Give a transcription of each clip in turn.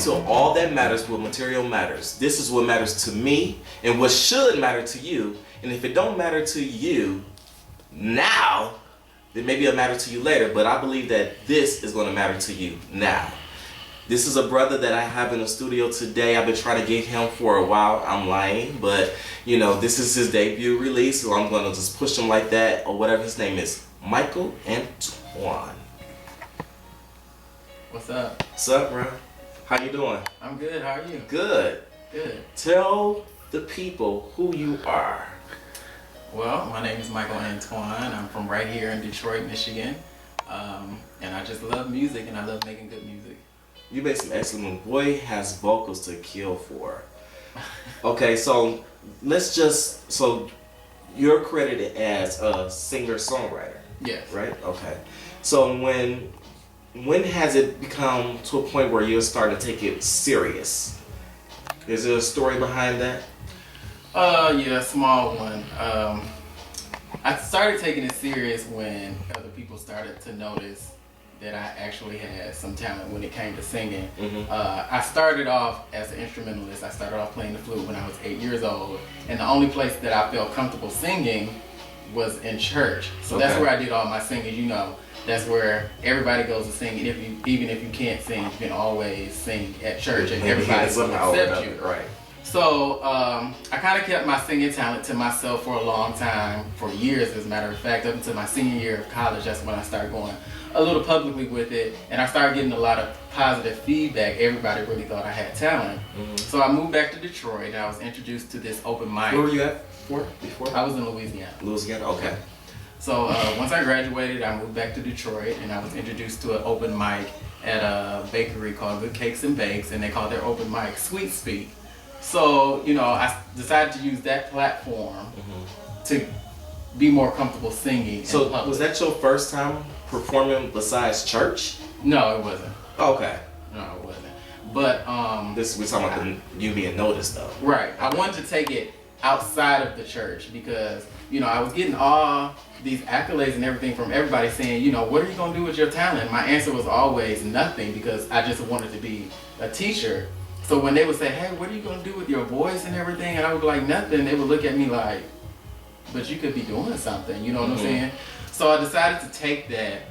to all that matters, what material matters. This is what matters to me and what should matter to you. And if it don't matter to you now, then maybe it'll matter to you later. But I believe that this is going to matter to you now. This is a brother that I have in the studio today. I've been trying to get him for a while. I'm lying, but you know, this is his debut release, so I'm going to just push him like that, or whatever his name is. Michael Antoine. What's up? What's up, bro? How you doing? I'm good. How are you? Good. Good. Tell the people who you are. Well, my name is Michael Antoine. I'm from right here in Detroit, Michigan. And I just love music, and I love making good music. You made some excellent. Boy has vocals to kill for. Okay, so so you're credited as a singer-songwriter. Yes. Right? Okay. So when has it become to a point where you're starting to take it serious? Is there a story behind that? Yeah, a small one. I started taking it serious when other people started to notice that I actually had some talent when it came to singing. Mm-hmm. I started off as an instrumentalist. I started off playing the flute when I was 8 years old, and the only place that I felt comfortable singing was in church. So that's where I did all my singing. You know, that's where everybody goes to sing. And even if you can't sing, you can always sing at church, and everybody will accept you. Right. So I kind of kept my singing talent to myself for a long time, for years as a matter of fact, up until my senior year of college. That's when I started going a little publicly with it, and I started getting a lot of positive feedback. Everybody really thought I had talent. Mm-hmm. So I moved back to Detroit, and I was introduced to this open mic. Where were you at before? I was in Louisiana. Louisiana, okay. So once I graduated, I moved back to Detroit, and I was introduced to an open mic at a bakery called Good Cakes and Bakes, and they called their open mic Sweet Speak. So, you know, I decided to use that platform to be more comfortable singing. So was that your first time performing besides church? No, it wasn't. Okay. No, it wasn't. But we're talking about you being noticed though. Right. I wanted to take it outside of the church because, you know, I was getting all these accolades and everything from everybody saying, you know, what are you gonna do with your talent? My answer was always nothing, because I just wanted to be a teacher. So when they would say, hey, what are you gonna do with your voice and everything? And I would be like, nothing. They would look at me like, but you could be doing something, you know what I'm saying? So I decided to take that,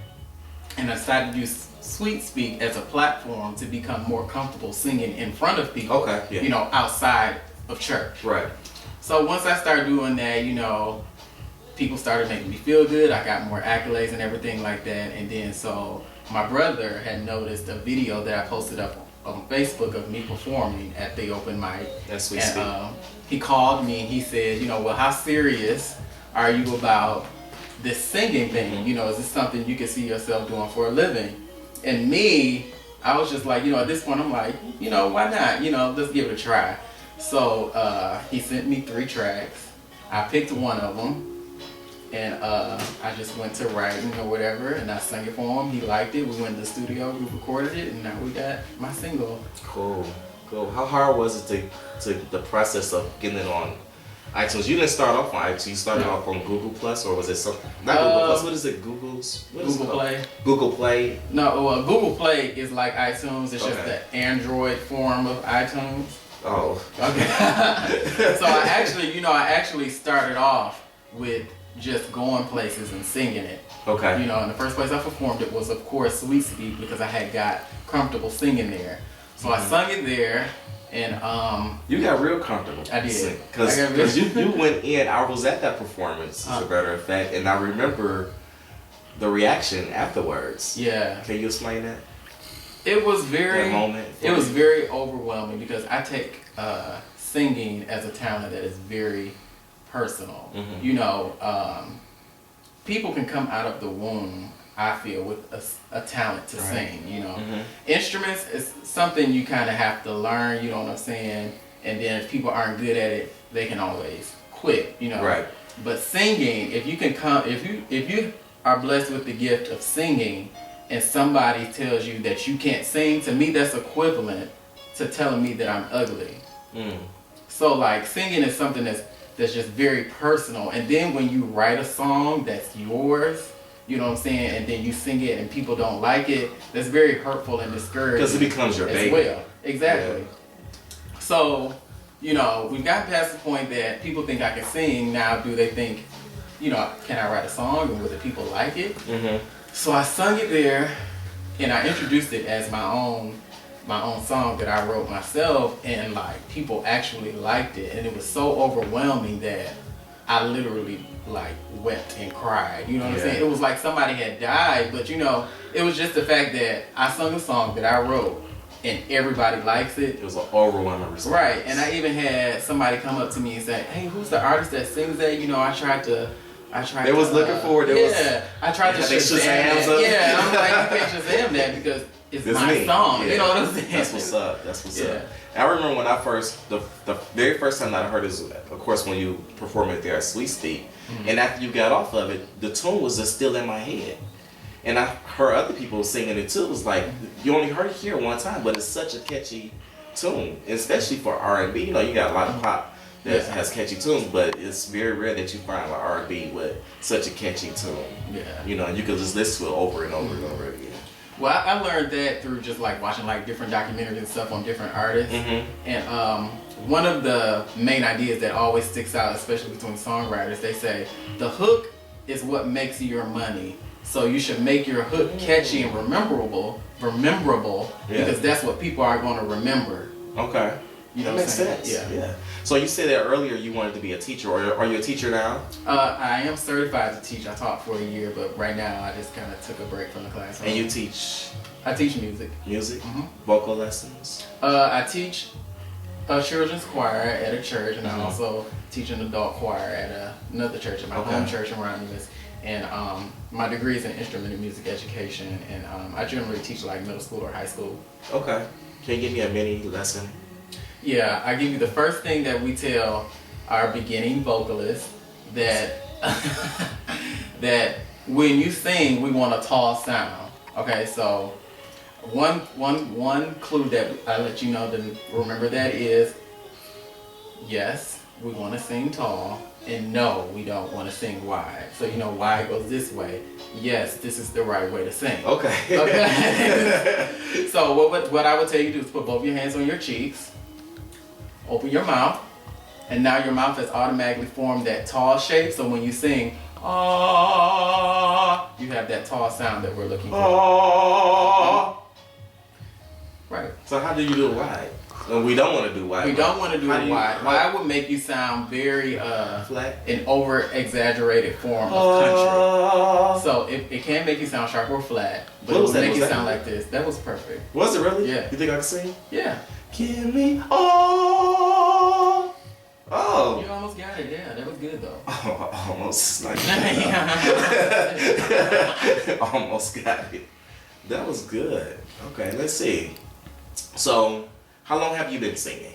and I decided to use Sweet Speak as a platform to become more comfortable singing in front of people. Okay. Yeah. You know, outside of church. Right. So once I started doing that, you know, people started making me feel good. I got more accolades and everything like that. And then so my brother had noticed a video that I posted up on Facebook of me performing at the open mic. That's Sweet Speak. He called me and he said, you know, well, how serious are you about this singing thing? You know, is this something you can see yourself doing for a living? And me, I was just like, you know, at this point I'm like, you know, why not? You know, let's give it a try. So he sent me 3 tracks. I picked one of them, and I just went to writing or whatever, and I sang it for him. He liked it. We went to the studio, we recorded it, and now we got my single. Cool. How hard was it to the process of getting it on iTunes? You didn't start off on iTunes. You started off on Google Plus, or was it something? Not Google Plus. What is it? Google Play. Google Play. No, well, Google Play is like iTunes. It's just the Android form of iTunes. Oh. Okay. So I actually started off with just going places and singing it. Okay. You know, and the first place I performed it was, of course, Sweet Speak, because I had got comfortable singing there. So I sung it there, and you got real comfortable. I did. Because you went in. I was at that performance, as a matter of fact, and I remember the reaction afterwards. Yeah. Can you explain that? It was very. That moment. It was very overwhelming, because I take singing as a talent that is very personal. You know, people can come out of the womb, I feel, with a talent to sing, you know. Instruments is something you kind of have to learn, you know what I'm saying? And then if people aren't good at it, they can always quit, you know. Right. But singing, if you are blessed with the gift of singing, and somebody tells you that you can't sing, to me that's equivalent to telling me that I'm ugly. So like, singing is something that's just very personal. And then when you write a song that's yours, you know what I'm saying, and then you sing it and people don't like it, that's very hurtful and discouraging. Because it becomes your baby. Well. exactly. So, you know, we've gotten past the point that people think I can sing. Now, do they think, you know, can I write a song and will the people like it? Mm-hmm. So I sung it there, and I introduced it as my own song that I wrote myself, and like people actually liked it, and it was so overwhelming that I literally like wept and cried. You know what I'm saying? It was like somebody had died, but you know, it was just the fact that I sung a song that I wrote and everybody likes it. It was an overwhelming response. Right, and I even had somebody come up to me and say, "Hey, who's the artist that sings that?" You know, I tried. They was looking for it. I tried to Shazam that. Yeah, and I'm like, you can't Shazam that because it's my song. Yeah. You know what I'm saying? That's what's up. That's what's up. I remember when the very first time that I heard it was, of course, when you performed it there at Sweet Steak. And after you got off of it, the tune was just still in my head. And I heard other people singing it too. It was like, you only heard it here one time, but it's such a catchy tune, especially for R&B. You know, you got a lot of pop that has catchy tunes, but it's very rare that you find like R&B with such a catchy tune. Yeah. You know, and you can just listen to it over and over and over again. Well, I learned that through just like watching like different documentaries and stuff on different artists. And one of the main ideas that always sticks out, especially between songwriters, they say the hook is what makes your money. So you should make your hook catchy and rememberable, because that's what people are going to remember. Okay. You know that makes sense. Yeah. So you said that earlier you wanted to be a teacher, or are you a teacher now? I am certified to teach. I taught for a year, but right now I just kind of took a break from the classroom. And you teach? I teach music. Music? Vocal lessons? I teach a children's choir at a church, and I also teach an adult choir at another church, at my home church in Romulus. And my degree is in instrumental music education, and I generally teach like middle school or high school. Okay. Can you give me a mini lesson? Yeah, I give you the first thing that we tell our beginning vocalists that that when you sing, we want a tall sound. Okay, so one clue that I let you know to remember that is, yes, we want to sing tall, and no, we don't want to sing wide. So you know wide goes this way. Yes, this is the right way to sing. Okay. Okay. So what I would tell you to do is put both your hands on your cheeks. Open your mouth, and now your mouth has automatically formed that tall shape, so when you sing, ah, you have that tall sound that we're looking for. Ah. Right. So how do you do it wide? Well, we don't want to do wide. We don't want to do it wide. Wide would make you sound very flat, an over-exaggerated form of country. So it can make you sound sharp or flat, but it will make you sound like this. That was perfect. Was it really? Yeah. You think I can sing? Yeah. Give me all. Oh. You almost got it. Yeah, that was good though. Oh, almost. Like almost got it. That was good. Okay, let's see. So, how long have you been singing?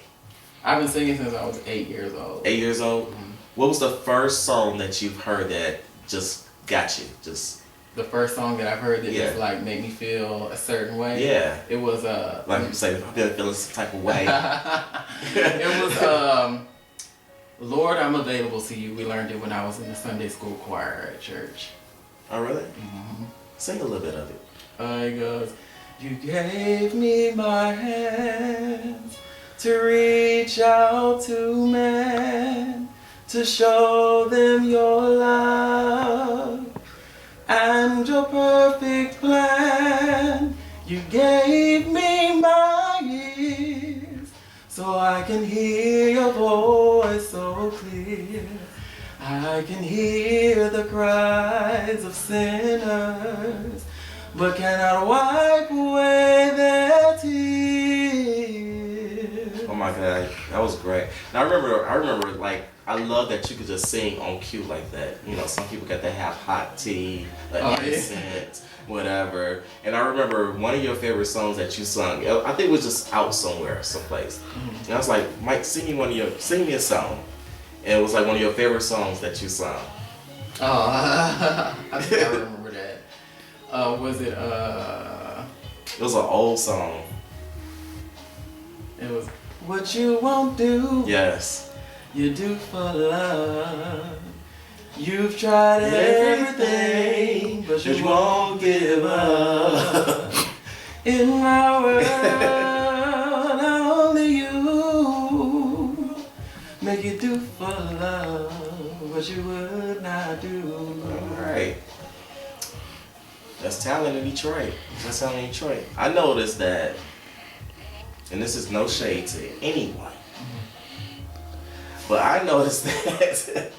I've been singing since I was 8 years old. 8 years old? Mm-hmm. What was the first song that you've heard that just got you? Just the first song that I've heard that just like made me feel a certain way. Yeah. It was like you say, I've been feeling some type of way. It was Lord, I'm Available to You. We learned it when I was in the Sunday school choir at church. Oh really? Mm-hmm. Sing a little bit of it. It goes, you gave me my hands to reach out to men, to show them your love and your perfect plan. You gave me my ears so I can hear your voice so clear. I can hear the cries of sinners, but cannot wipe away their tears. Oh my God, that was great. Now I remember like, I love that you could just sing on cue like that. You know, some people got to have hot tea, innocent, whatever. And I remember one of your favorite songs that you sung, I think it was just out somewhere, someplace. And I was like, Mike, sing me a song. And it was like one of your favorite songs that you sung. Oh, I think I remember that. Was it It was an old song. It was What You Won't Do. Yes. You do for love. You've tried everything, but you won't give up. In my world, Make you do for love what you would not do. Alright. That's talent in Detroit. That's talent in Detroit. I noticed that, and this is no shade to anyone, but I noticed that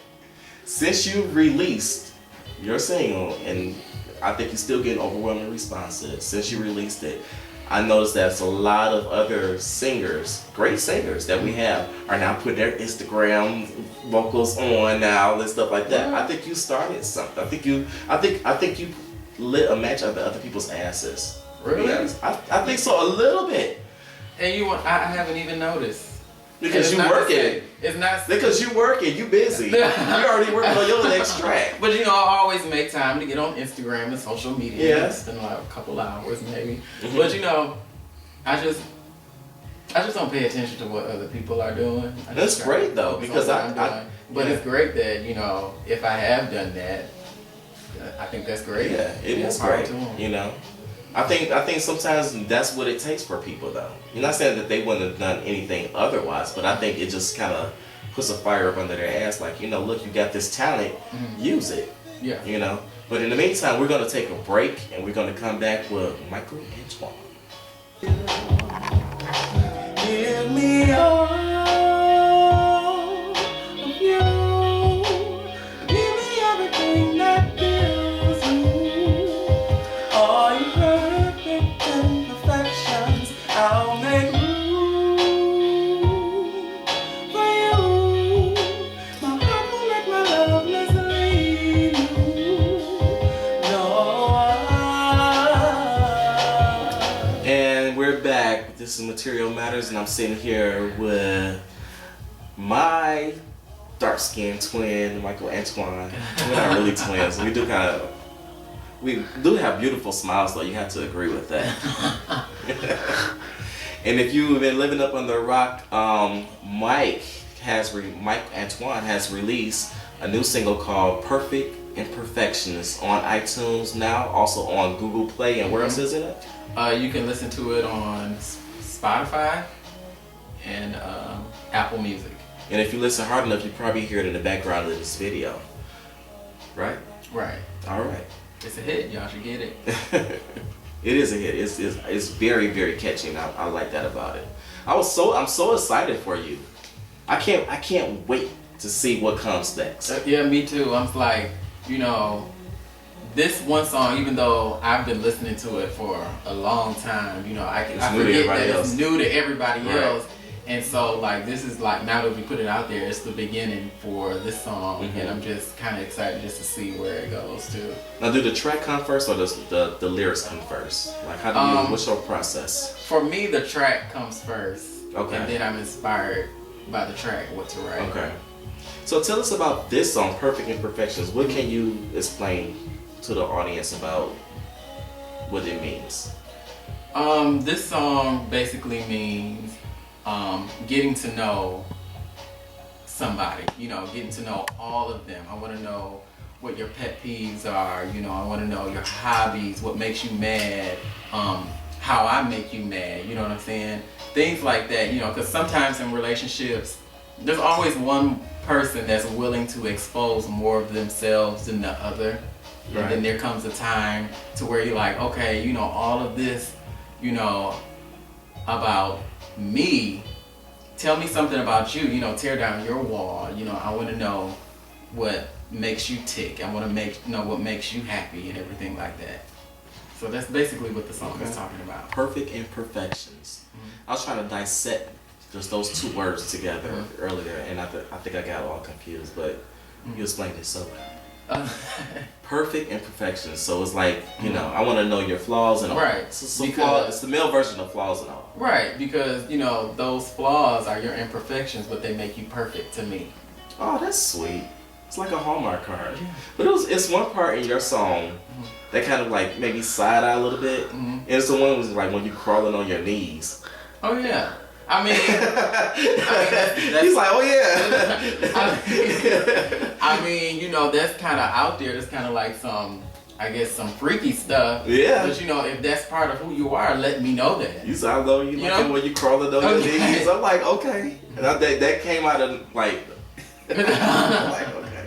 since you released your single, and I think you're still getting overwhelming responses, since you released it, I noticed that a lot of other singers, great singers that we have, are now putting their Instagram vocals on now and stuff like that. I think you started something. I think you lit a match under other people's asses. Really? I think so, a little bit. And I haven't even noticed. Because you working. It's not because you working. You busy. You already working on your next track. But you know, I always make time to get on Instagram and social media. Yeah. Spend like a couple hours maybe. But you know, I just don't pay attention to what other people are doing. That's great though, because But it's great that, you know, if I have done that, I think that's great. Yeah, it is great. You know, I think sometimes that's what it takes for people though. You're not saying that they wouldn't have done anything otherwise, but I think it just kind of puts a fire up under their ass. Like, you know, look, you got this talent, use it. Yeah. You know. But in the meantime, we're gonna take a break and we're gonna come back with Michael Antoine. Give me all of you. Give me everything that fills you. All your perfect imperfections, I'll make room for you. My heart will let my love mislead you. No. And we're back. This is Material Matters, and I'm sitting here with my dark-skinned twin, Michael Antoine. We're not really twins. We do have beautiful smiles, though. You have to agree with that. And if you've been living up under a rock, Mike Antoine has released a new single called "Perfect Imperfections" on iTunes now, also on Google Play, and where else is it at? You can listen to it on Spotify and Apple Music. And if you listen hard enough, you probably hear it in the background of this video. Right? Right. All right. It's a hit. Y'all should get it. It is a hit. It's very, very catchy, and I like that about it. I'm so excited for you. I can't wait to see what comes next. Yeah, me too. I'm like, you know, this one song, even though I've been listening to it for a long time, you know, I forget that it's new to everybody else. And so, like, this is like, now that we put it out there, it's the beginning for this song, and I'm just kind of excited just to see where it goes to. Now, do the track come first, or does the lyrics come first? Like, how do you? What's your process? For me, the track comes first, okay, and then I'm inspired by the track what to write. Okay. So tell us about this song, "Perfect Imperfections." What can you explain to the audience about what it means? This song basically means getting to know somebody, you know, getting to know all of them. I want to know what your pet peeves are, you know, I want to know your hobbies, what makes you mad, how I make you mad, you know what I'm saying? Things like that, you know, because sometimes in relationships, there's always one person that's willing to expose more of themselves than the other. Right. And then there comes a time to where you're like, okay, you know, all of this, you know, about me, tell me something about you, you know, tear down your wall, you know, I want to know what makes you tick, I want to know what makes you happy and everything like that. So that's basically what the song is talking about. Perfect Imperfections. I was trying to dissect just those two words together earlier, and I think I got all confused, but you explained it so well. Perfect Imperfections. So it's like, you know, I want to know your flaws and all. Right. It's the male version of flaws and all. Right, because, you know, those flaws are your imperfections, but they make you perfect to me. Oh, that's sweet. It's like a Hallmark card. Yeah. But it's one part in your song that kind of like maybe side eye a little bit. And it's the one was like when you crawling on your knees. Oh yeah. I mean, that's he's like, oh yeah. I mean, you know, that's kind of out there. That's kind of like some I guess, some freaky stuff. Yeah. But you know, if that's part of who you are, let me know that. You saw though, you know when you crawling on your knees. I'm like, okay. And that came out of like, I'm like, okay.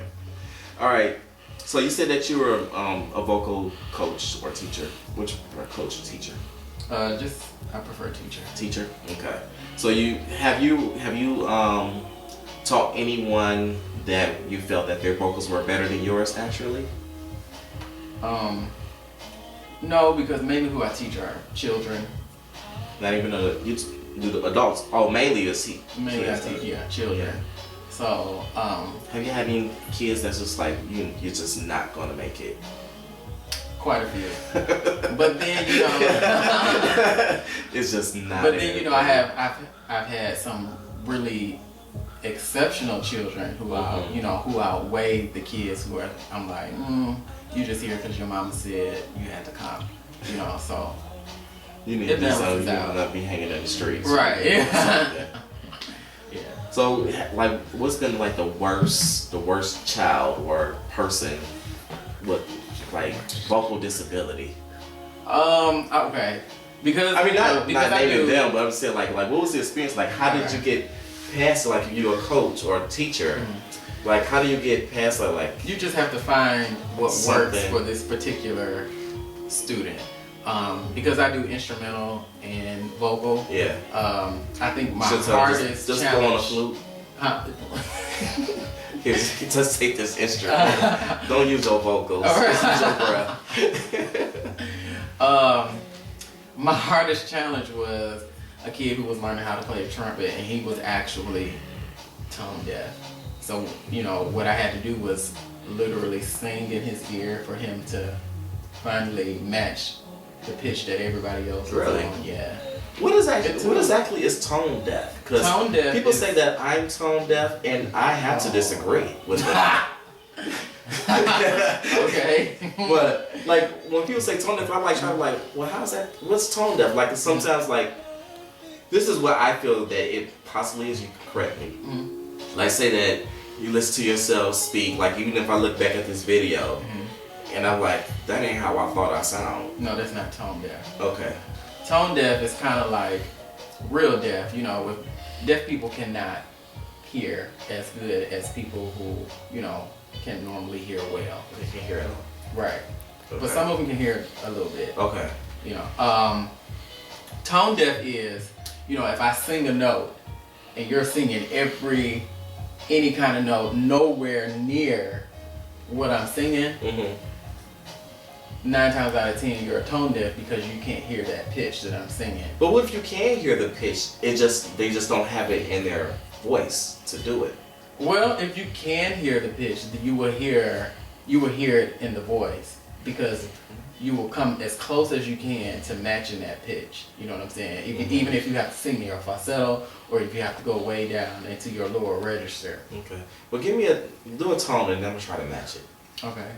All right. So you said that you were a vocal coach or teacher. Which or coach or teacher? I prefer teacher. Teacher. Okay. So have you taught anyone that you felt that their vocals were better than yours naturally? No, because mainly who I teach are children. Not even you do the adults. Oh, mainly is he. Mainly I teach children. Yeah. So have you had any kids that's just like you're just not gonna make it? Quite a few. But then it's just not. But then I've had some really exceptional children who who outweigh the kids who are. I'm like, you just here because your mama said you had to come. So you need to do something. You will not be hanging in the streets. Right. Yeah. Yeah. So, like, what's been like the worst child or person with like vocal disability? Okay. Because I mean, not naming them, but I'm saying like what was the experience? Like, how did you get past like if you're a coach or a teacher? Mm-hmm. Like, how do you get past like? You just have to find what works for this particular student. Because I do instrumental and vocal. Yeah. I think my hardest just challenge. Go on a flute. Here, just take this instrument. Don't use your vocals. Just use your breath. My hardest challenge was a kid who was learning how to play the trumpet, and he was actually tone deaf. So what I had to do was literally sing in his ear for him to finally match the pitch that everybody else was on. Yeah. What exactly is tone deaf? Because people say that I'm tone deaf, and I have to disagree with that. Okay. But like when people say tone deaf, I'm like trying to well, how's that? What's tone deaf? Like sometimes this is what I feel that it possibly is. You can correct me. Mm-hmm. Like say that you listen to yourself speak. Like even if I look back at this video. Mm-hmm. And I'm like, that ain't how I thought I sound. No, that's not tone deaf. Okay. Tone deaf is kind of like real deaf. With deaf people cannot hear as good as people who can normally hear well. They can hear it. Right. Okay. But some of them can hear a little bit. Okay. Tone deaf is if I sing a note and you're singing any kind of note nowhere near what I'm singing. Mm-hmm. 9 times out of 10, you're a tone deaf because you can't hear that pitch that I'm singing. But what if you can hear the pitch? They just don't have it in their voice to do it. Well, if you can hear the pitch, you will hear it in the voice because you will come as close as you can to matching that pitch. You know what I'm saying? Even if you have to sing your falsetto or if you have to go way down into your lower register. Okay. Well, do a tone and then I'm gonna try to match it. Okay.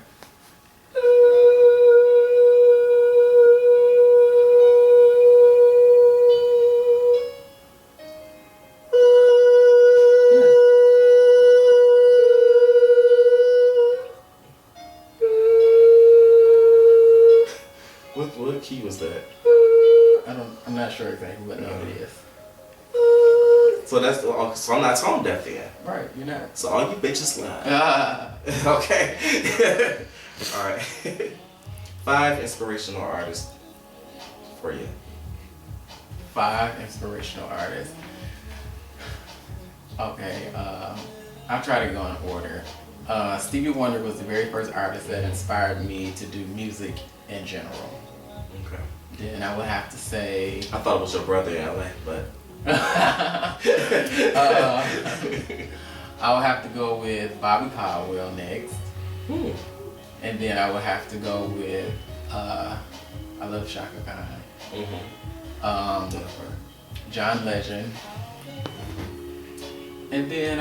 What key was that? I'm not sure exactly what note it is. So I'm not tone deaf then. Right, you're not. So all you bitches lie. Okay. All right. 5 inspirational artists for you. 5 inspirational artists. Okay. I'll try to go in order. Stevie Wonder was the very first artist that inspired me to do music in general. Okay. Then I would have to say. I thought it was your brother in LA, but. I would have to go with Bobby Caldwell next. And then I would have to go with I love Shaka Khan. John Legend. And then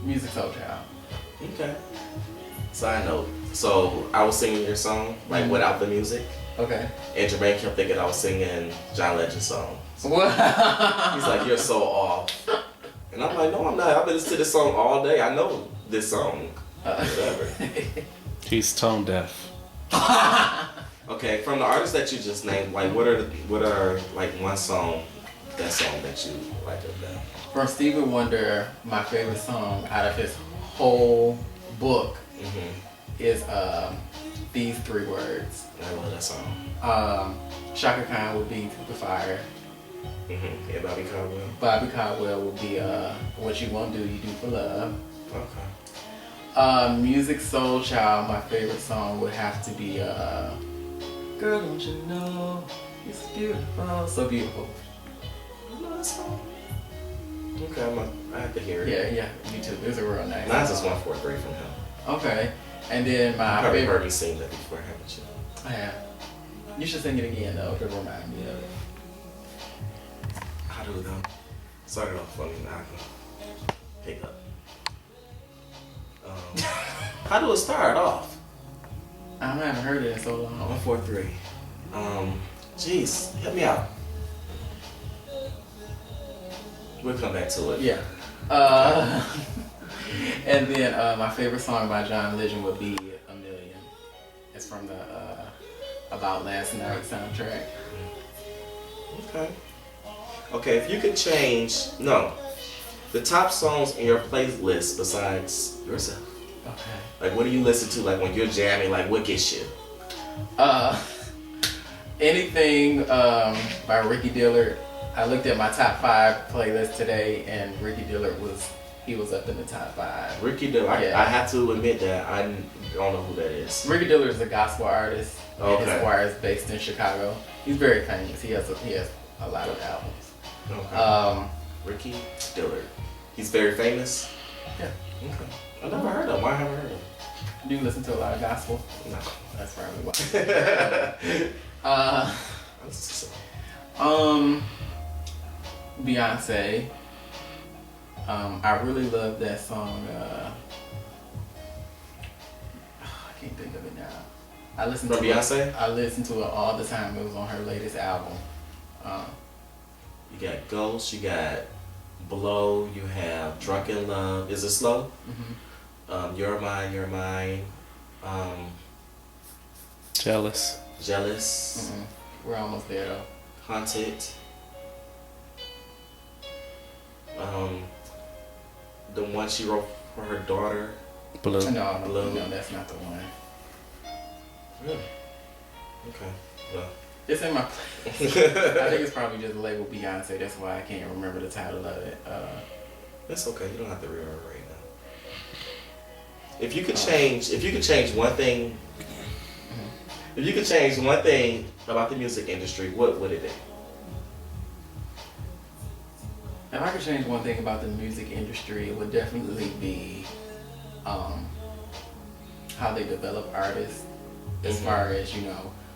Music Soul Child. Okay. Side note. So I was singing your song without the music. Okay. And Jermaine kept thinking I was singing John Legend's song. What? He's like, you're so off. And I'm like, no, I'm not. I've been listening to this song all day. I know this song. Whatever. He's tone deaf. Okay, from the artists that you just named, like what are like one song, that song that you like of that? From Stevie Wonder, my favorite song out of his whole book is These Three Words. I love that song. Shaka Khan would be To the Fire. Yeah, Bobby Caldwell. Bobby Caldwell would be What You Won't Do, You Do for Love. Okay. Music Soul Child, my favorite song would have to be Girl, Don't You Know It's Beautiful. So Beautiful. You know that song? Okay, I have to hear it. Yeah, me too. It's a real nice Mine's song. is 143 from him. Okay. And then my You probably favorite... heard me sing that before, haven't you? I have. You should sing it again though to remind me of it. How do it go? Started off funny, now I can pick up. How do it start off? I haven't heard it in so long. 143. Jeez, help me out. We'll come back to it. Yeah. And then my favorite song by John Legend would be A Million. It's from the About Last Night soundtrack. Okay, if you could change, the top songs in your playlist besides yourself. Okay. Like, what do you listen to? Like, when you're jamming, like, what gets you? Anything by Ricky Dillard. I looked at my top 5 playlist today, and Ricky Dillard was up in the top 5. Ricky Dillard. Yeah. I have to admit that I don't know who that is. Ricky Dillard is a gospel artist. Okay. And his choir is based in Chicago. He's very famous. He has a lot of albums. Okay. Ricky Dillard. He's very famous. Yeah. Okay. I never heard of him. Why haven't I heard of him? Do you listen to a lot of gospel? No. That's probably why. Beyonce. I really love that song. I can't think of it now. I listen From to Beyonce? it. I listen to it all the time. It was on her latest album. You got Ghost. You got Blow. You have Drunken Love. Is it slow? You're Mine. You're Mine. Jealous. Jealous. We're almost there though. Haunted. The one she wrote for her daughter. Blue. No, that's not the one. Really? Okay. Well. It's in my place. I think it's probably just labeled Beyonce. That's why I can't remember the title of it. That's okay. You don't have to remember right now. If you could change one thing, if you could change one thing about the music industry, what would it be? If I could change one thing about the music industry, it would definitely be how they develop artists, as far as,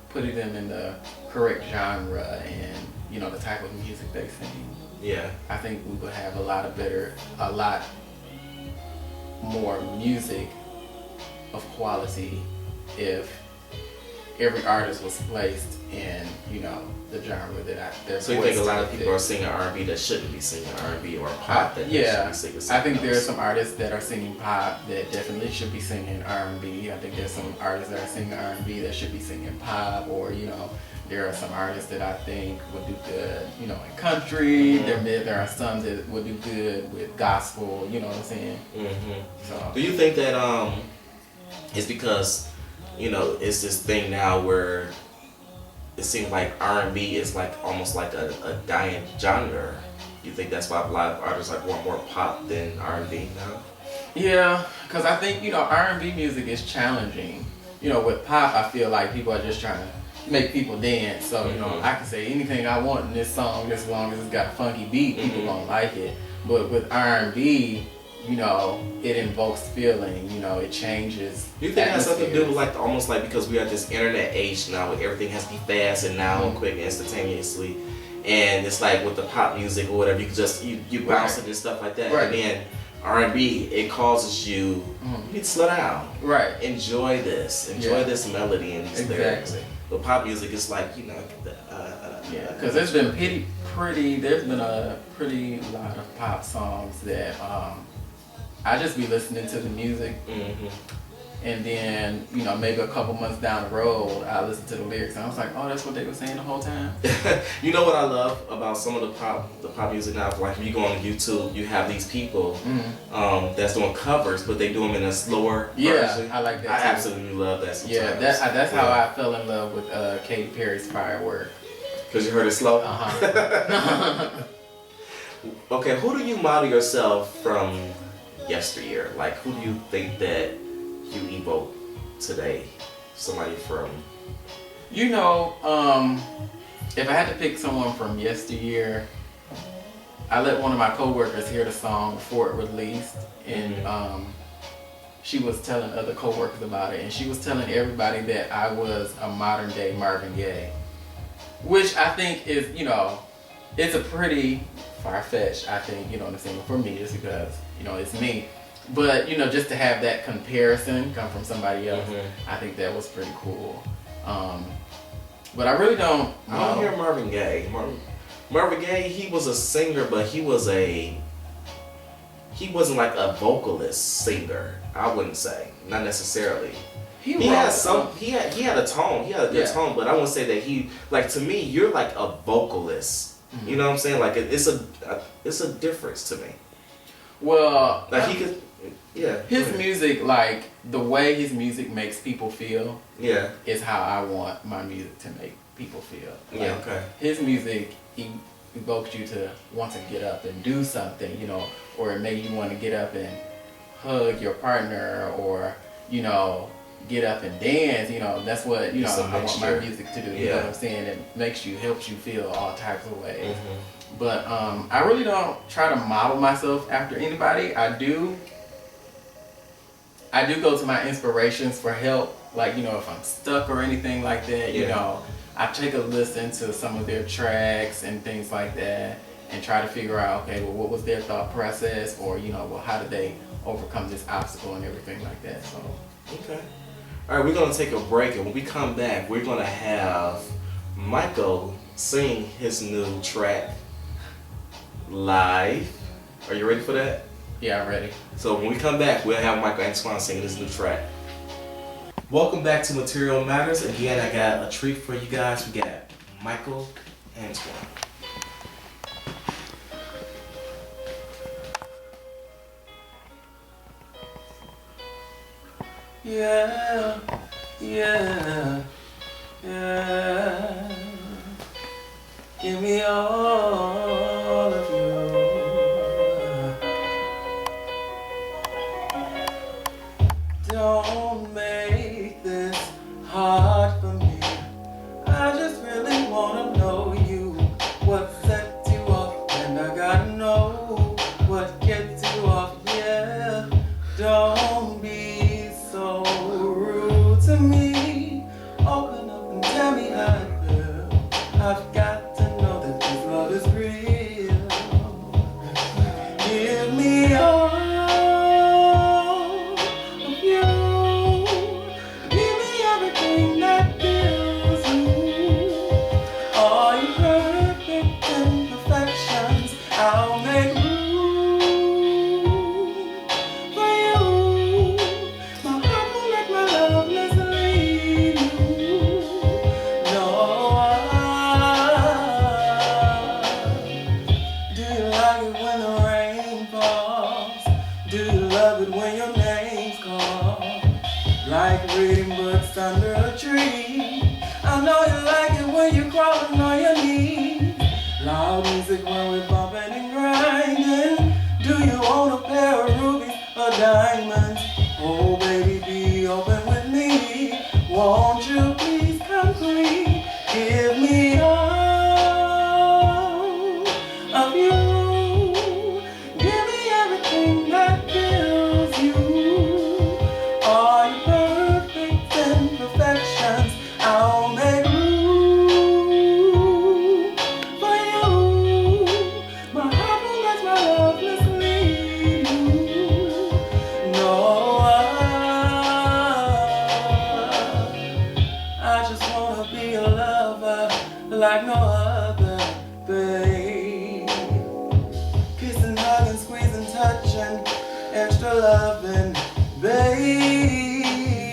putting them in the correct genre and, the type of music they sing. Yeah. I think we would have a lot more music of quality if every artist was placed in, the genre that they're. So you think a lot of people are singing R&B that shouldn't be singing R&B, or pop that they should be singing something I think there are else? some artists that are singing pop that definitely should be singing R&B. I think there's some artists that are singing R&B that should be singing pop, or there are some artists that I think would do good, in country. There are some that would do good with gospel. You know what I'm saying? So, do you think that it's because it's this thing now where it seems like R&B is like almost like a dying genre? You think that's why a lot of artists want more pop than R&B now? Yeah, because I think R&B music is challenging. With pop, I feel like people are just trying to make people dance. So I can say anything I want in this song, just as long as it's got a funky beat, people gonna like it. But with R&B, it invokes feeling. It changes. Do you think it has something to do with almost like because we are this internet age now, where everything has to be fast and now and quick, instantaneously, and it's like with the pop music or whatever, you can just you bounce it and stuff like that, and then R&B, it causes you need to slow down, enjoy this melody and these lyrics. But pop music is like because there's been a pretty lot of pop songs that I just be listening to the music And then, you know, maybe a couple months down the road, I listened to the lyrics and I was like, oh, that's what they were saying the whole time. You know what I love about some of the pop music now? Like if you go on YouTube, you have these people that's doing covers, but they do them in a slower version. I like that. I too. absolutely love that. Sometimes. Yeah, that's how I fell in love with Katy Perry's Firework. Because you heard it slow. Okay, who do you model yourself from yesteryear? Like, who do you think that you evoke today? Somebody from... You know, if I had to pick someone from yesteryear, I let one of my coworkers hear the song before it released, and she was telling other coworkers about it, and she was telling everybody that I was a modern day Marvin Gaye, which I think is, you know, it's a pretty far-fetched, I think, you know what I'm saying, for me, just because, you know, it's me. But, you know, just to have that comparison come from somebody else, I think that was pretty cool. But I really don't know. I don't hear Marvin Gaye. Marvin Gaye, he was a singer, but he wasn't like a vocalist singer, I wouldn't say. Not necessarily. He had a tone. He had a good tone, but I wouldn't say that he, like, to me, you're like a vocalist. You know what I'm saying? Like it's a difference to me. Well, like he could, his music, like the way his music makes people feel, is how I want my music to make people feel. Like, his music, he evokes you to want to get up and do something, you know, or it made you want to get up and hug your partner, or, you know, get up and dance, you know, that's what, you know, I want my music to do, you know what I'm saying? It helps you feel all types of ways. But I really don't try to model myself after anybody. I do go to my inspirations for help, like, you know, if I'm stuck or anything like that, you know, I take a listen to some of their tracks and things like that and try to figure out, okay, well, what was their thought process, or, you know, well, how did they overcome this obstacle and everything like that, so. Okay. All right, we're going to take a break, and when we come back, we're going to have Michael sing his new track live. Are you ready for that? Yeah, I'm ready. So when we come back, we'll have Michael Antoine singing his new track. Welcome back to Material Matters. Again, I got a treat for you guys. We got Michael Antoine. Yeah, yeah, yeah. Give me all of you. Don't make this hard for me. I just really wanna know you. What sets you off, and I gotta know what gets you off. Yeah, don't be so rude to me. Open up and tell me how I feel. I've got to know that this love is real. Give me all of you. Give me everything that fills you. All your perfect imperfections, I'll make room. Reading books under a tree. I know you like it when you're crawling on your knees. Loud music when we're bumping and grinding. Do you own a pair of rubies or diamonds? Oh baby, be open with me. Won't you please come clean? Give me all of you. Give me everything that fills you. All your imperfections, I'll make room for you. My heart won't let my love mislead you. No, I just wanna be a lover like no other, babe. Kissing, hugging, squeezing, touching, extra loving, babe.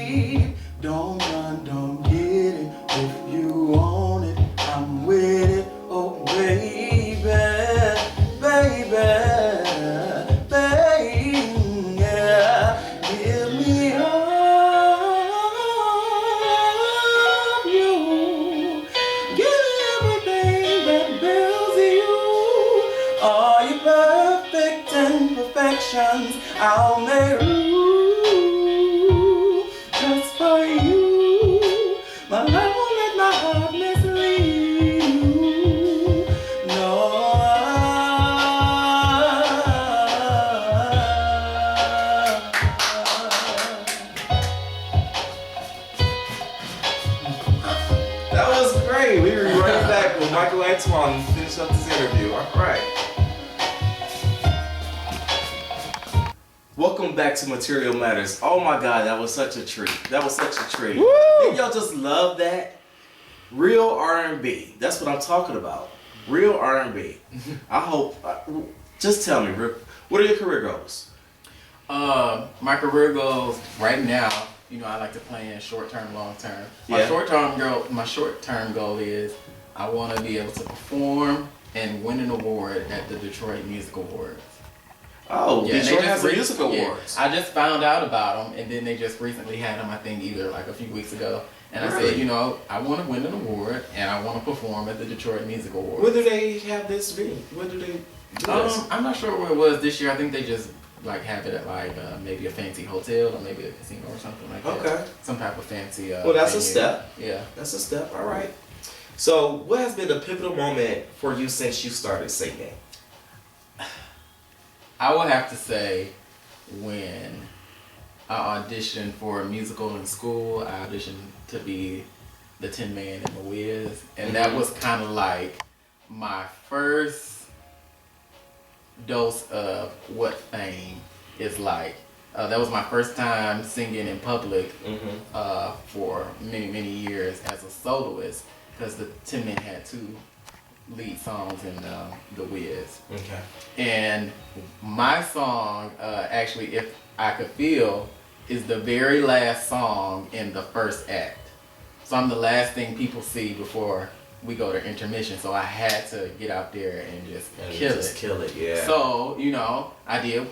imperfections, I'll make room just for you. My love won't let my heart mislead you. No. That was great. We were right back with Michael Antoine to finish up this interview. All right. Welcome back to Material Matters. Oh my God, that was such a treat. That was such a treat. Woo! Didn't y'all just love that? Real R&B. That's what I'm talking about. Real R&B. I hope. Just tell me, what are your career goals? My career goals right now, you know, I like to plan short term, long term. My Yeah. short term goal is I want to be able to perform and win an award at the Detroit Music Awards. Oh, Yeah, Detroit has the music yeah, awards. I just found out about them, and then they just recently had them, I think, either like a few weeks ago. And I Really? said, you know, I want to win an award, and I want to perform at the Detroit Music Awards. Where do they have this be? Where do they do this? I'm not sure where it was this year. I think they just like have it at like maybe a fancy hotel or maybe a casino or something like that. Okay. Some type of fancy. Well, that's a venue. step. Yeah. That's a step. All right. So, what has been the pivotal moment for you since you started singing? I would have to say when I auditioned for a musical in school, I auditioned to be the Tin Man in The Wiz, and that was kind of like my first dose of what fame is like. That was my first time singing in public for many, many years as a soloist, because the Tin Man had 2 lead songs in The Wiz. Okay. And my song, actually, If I Could Feel, is the very last song in the first act. So I'm the last thing people see before we go to intermission. So I had to get out there and just kill it. Yeah. So, you know, I did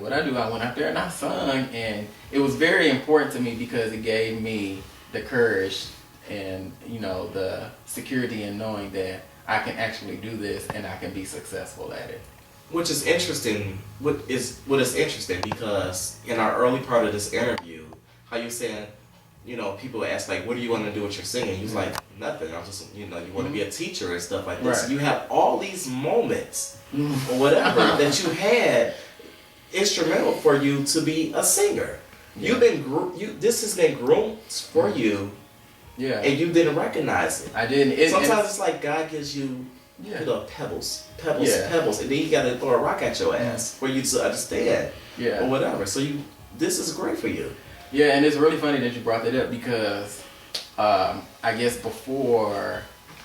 what I do. I went out there and I sung, and it was very important to me because it gave me the courage and, you know, the security in knowing that I can actually do this and I can be successful at it. Which is interesting. What is interesting because in our early part of this interview, how you saying, you know, people ask like, what do you want to do with your singing? You was like, nothing. I'm just, you know, you want to be a teacher and stuff like this. Right. You have all these moments or whatever that you had instrumental for you to be a singer. You've been this has been groomed for you. Yeah. And you didn't recognize it. I didn't. Sometimes it's like God gives you, Yeah. you know, pebbles, Yeah. and then you gotta throw a rock at your ass for you to understand, Yeah. or whatever. So this is great for you. Yeah, and it's really funny that you brought that up because I guess before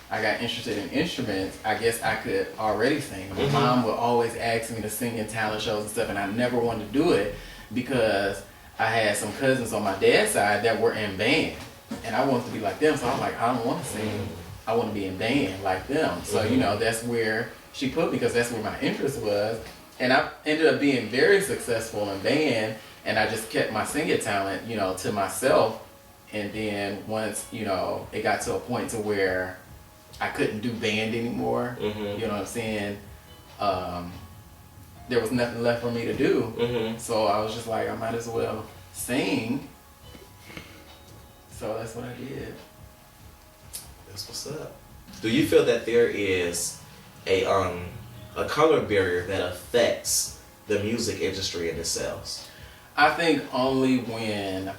I got interested in instruments, I guess I could already sing. My mom would always ask me to sing in talent shows and stuff, and I never wanted to do it because I had some cousins on my dad's side that were in band, and I wanted to be like them. So I'm like, I don't want to sing. I want to be in band like them. So, you know, that's where she put me because that's where my interest was. And I ended up being very successful in band, and I just kept my singing talent, you know, to myself. And then once, you know, it got to a point to where I couldn't do band anymore, you know what I'm saying? There was nothing left for me to do. So I was just like, I might as well sing. So that's what I did. That's what's up. Do you feel that there is a color barrier that affects the music industry in itself? I think only when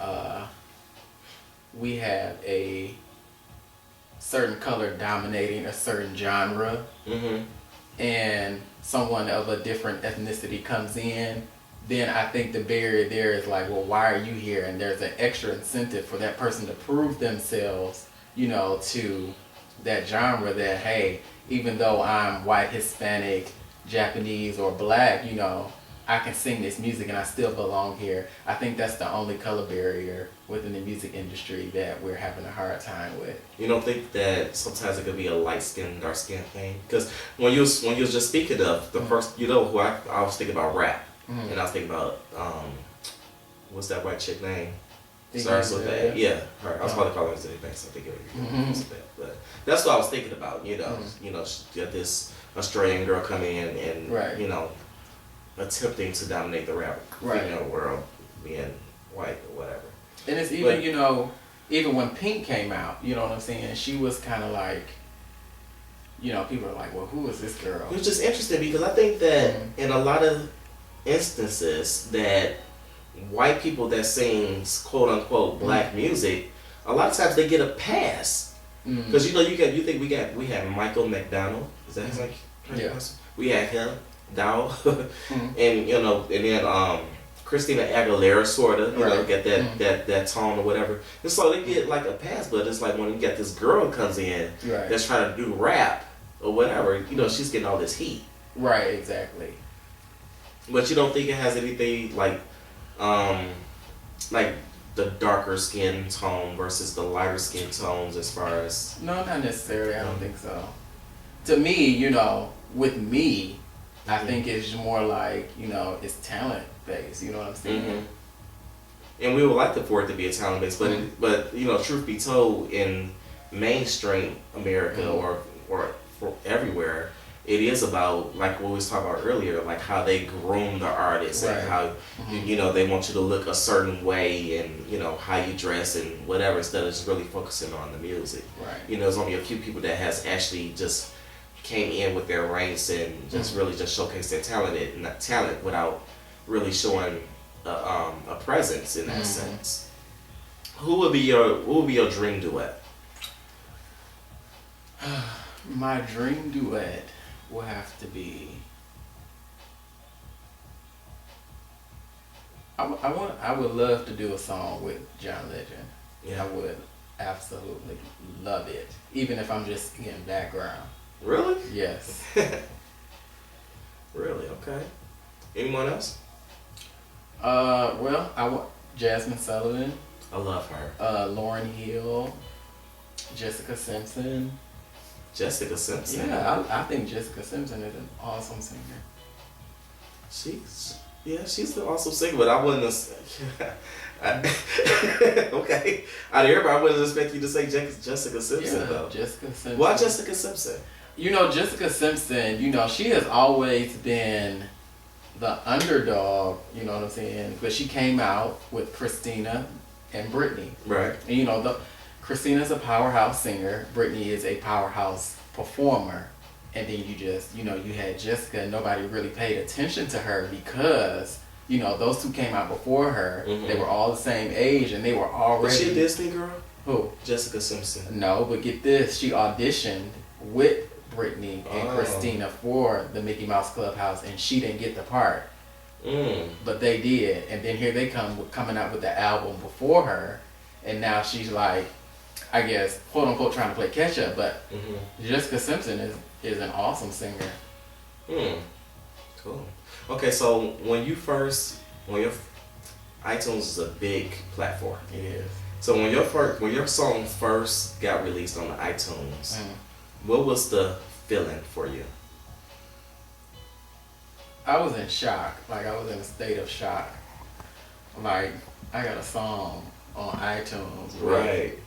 we have a certain color dominating a certain genre, and someone of a different ethnicity comes in, then I think the barrier there is like, well, why are you here? And there's an extra incentive for that person to prove themselves, you know, to that genre that, hey, even though I'm white, Hispanic, Japanese, or black, you know, I can sing this music and I still belong here. I think that's the only color barrier within the music industry that we're having a hard time with. You don't think that sometimes it could be a light skin, dark skin thing? Because when you was just speaking of the first, you know, who I was thinking about rap, and I was thinking about what's that white chick name? Sorry, so bad. Yeah, her. I was about to call her Zay Banks. I think it was that, but that's what I was thinking about. You know, you know, she had this Australian girl come in and you know, attempting to dominate the rap female world, being white or whatever. And it's even, you know, even when Pink came out, you know what I'm saying? She was kind of like, you know, people are like, well, who is this girl? It was just interesting because I think that in a lot of instances that white people that sings quote unquote black music, a lot of times they get a pass because you know you think we had Michael McDonald, is that his name? Yeah. We had him, Dow, and you know, and then Christina Aguilera sorta, you know, get that tone or whatever, and so they get like a pass. But it's like when you get this girl comes in that's trying to do rap or whatever, you know, she's getting all this heat. Right, exactly. But you don't think it has anything like the darker skin tone versus the lighter skin tones as far as... No, not necessarily. I don't think so. To me, you know, with me, I think it's more like, you know, it's talent based. You know what I'm saying? And we would like for it to be a talent based, but you know, truth be told, in mainstream America or for everywhere, it is about, like what we was talking about earlier, like how they groom the artists and how you know they want you to look a certain way and you know how you dress and whatever, instead of just really focusing on the music. Right. You know, there's only a few people that has actually just came in with their ranks and just really just showcased their talent without really showing a presence in that sense. Who would be your dream duet? My dream duet will have to be. I would love to do a song with John Legend. Yeah. I would absolutely love it, even if I'm just in background. Really? Yes. Really? Okay. Anyone else? Well, I want Jasmine Sullivan. I love her. Lauryn Hill, Jessica Simpson. Jessica Simpson. Yeah, I think Jessica Simpson is an awesome singer. She's an awesome singer, but I wouldn't okay. Out of everybody, I wouldn't expect you to say Jessica Simpson though. Jessica Simpson. Why Jessica Simpson? You know, Jessica Simpson, you know, she has always been the underdog, you know what I'm saying? But she came out with Christina and Britney. Right. And you know, Christina's a powerhouse singer, Britney is a powerhouse performer. And then you had Jessica, and nobody really paid attention to her because, you know, those two came out before her. They were all the same age and they were already... Was she a Disney girl? Who? Jessica Simpson. No, but get this, she auditioned with Britney and Christina for the Mickey Mouse Clubhouse, and she didn't get the part. But they did, and then here they coming out with the album before her, and now she's like, I guess, quote unquote, trying to play catch up. But Jessica Simpson is an awesome singer. Cool. Okay, so when your iTunes is a big platform. It is. So when your song first got released on the iTunes, what was the feeling for you? I was in shock. Like, I was in a state of shock. Like, I got a song on iTunes with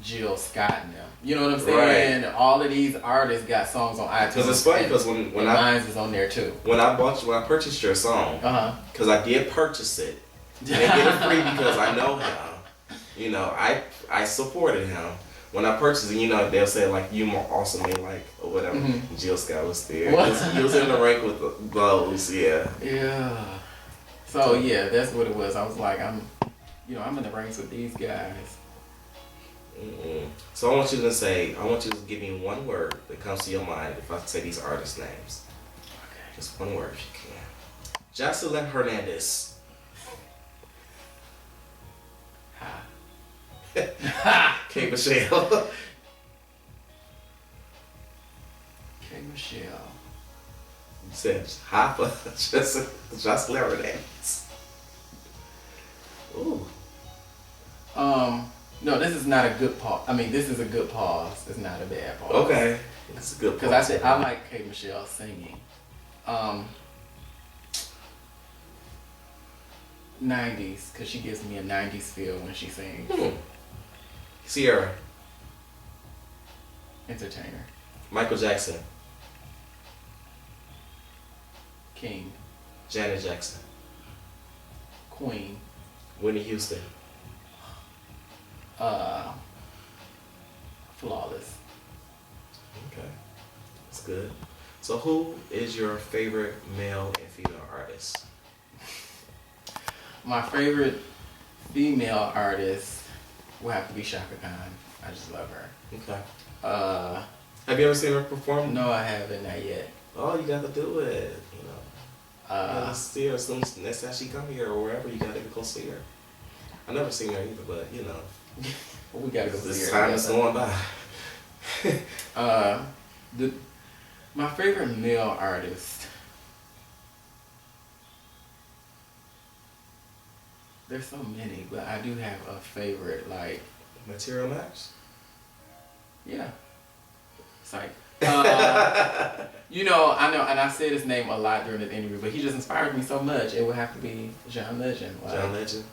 Jill Scott and them. You know what I'm saying? Right. All of these artists got songs on iTunes. Because it's funny, because when mine is on there too. When I purchased your song, because I did purchase it, I didn't get it free because I know him. You know, I supported him. When I purchased it, you know, they'll say like, you more awesome than like, or whatever. Jill Scott was there. He was in the rank with those, yeah. Yeah. So yeah, that's what it was. I was like, I'm in the ranks with these guys. So I want you to give me one word that comes to your mind if I say these artist names. Okay. Just one word if you can. Jocelyn Hernandez. K. Michelle. K. Michelle. You said hi for Jocelyn Hernandez. Ooh. No, this is not a good pause. I mean, this is a good pause. It's not a bad pause. Okay. It's a good pause. Because I like K. Michelle singing. 90s, because she gives me a 90s feel when she sings. Sierra. Entertainer. Michael Jackson. King. Janet Jackson. Queen. Whitney Houston. Flawless. Okay, that's good. So who is your favorite male and female artist? My favorite female artist will have to be Shaka Khan. I just love her. Okay. Uh, Have you ever seen her perform? no, I haven't, not yet. Oh, you got to do it. You know, you gotta see her as soon as next time she come here or wherever. You gotta go see her. I never seen her either, but you know, We gotta go see this her. time is going by. My favorite male artist. There's so many, but I do have a favorite. Like, Material Matters. yeah, it's like, you know, I know, and I said his name a lot during the interview, but he just inspired me so much. It would have to be John Legend. Like, John Legend.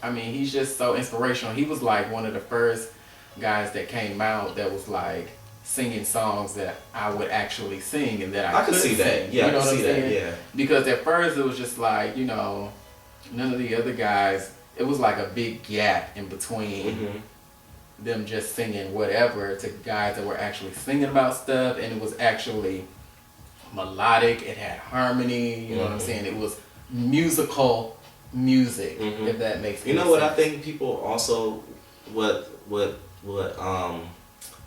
I mean, he's just so inspirational. He was like one of the first guys that came out that was like singing songs that I would actually sing and that I could could see that. sing. Yeah, You know I what could I'm see that. saying? Yeah. Because at first it was just like, you know, none of the other guys, it was like a big gap in between Mm-hmm. them just singing whatever to guys that were actually singing about stuff, and it was actually melodic, it had harmony, you know what I'm saying? It was musical music, if that makes sense. You know what I think people also what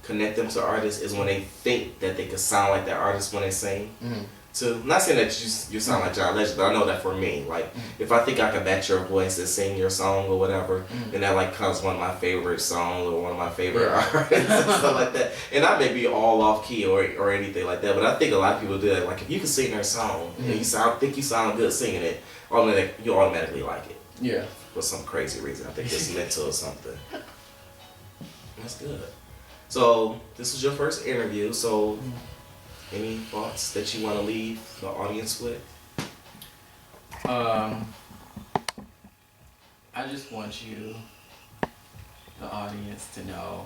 connect them to artists is when they think that they could sound like that artist when they sing. So not saying that you sound like John Legend, but I know that for me, like if I think I can match your voice and sing your song or whatever, then that like becomes one of my favorite songs or one of my favorite artists and stuff like that. And I may be all off key or anything like that, but I think a lot of people do that. Like if you can sing their song and you think you sound good singing it, you automatically like it. Yeah. For some crazy reason. I think it's mental or something. That's good. So this was your first interview. So any thoughts that you want to leave the audience with? I just want you, the audience, to know.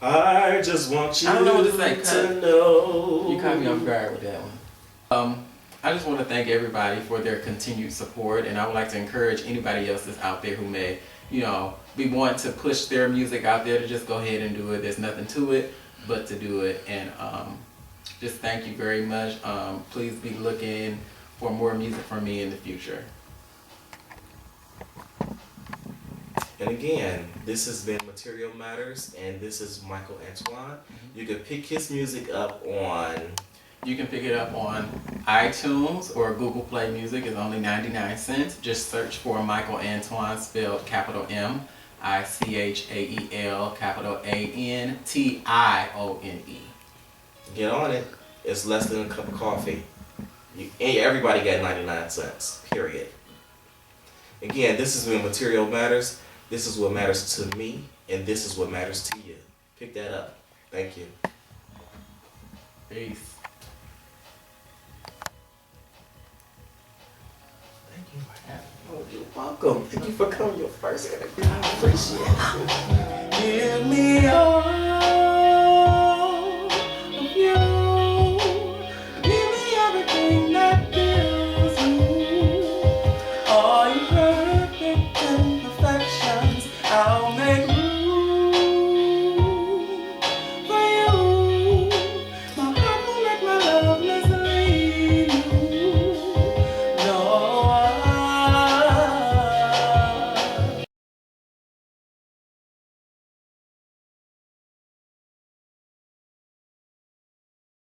I just want you I don't know what to say, to know. You caught me off guard with that one. I just want to thank everybody for their continued support, and I would like to encourage anybody else that's out there who may, you know, be wanting to push their music out there to just go ahead and do it. There's nothing to it but to do it, and just thank you very much. Please be looking for more music from me in the future. And again, this has been Material Matters, and this is Michael Antoine. You can pick his music up on... You can pick it up on iTunes or Google Play Music. It's only 99 cents. Just search for Michael Antoine, spelled capital M-I-C-H-A-E-L, capital A-N-T-I-O-N-E. Get on it. It's less than a cup of coffee. Everybody got 99 cents, period. Again, this has been Material Matters. This is what matters to me, and this is what matters to you. Pick that up. Thank you. Peace. Thank you for having me. Oh, you're welcome. Thank you for coming your first interview. I appreciate it. Give me your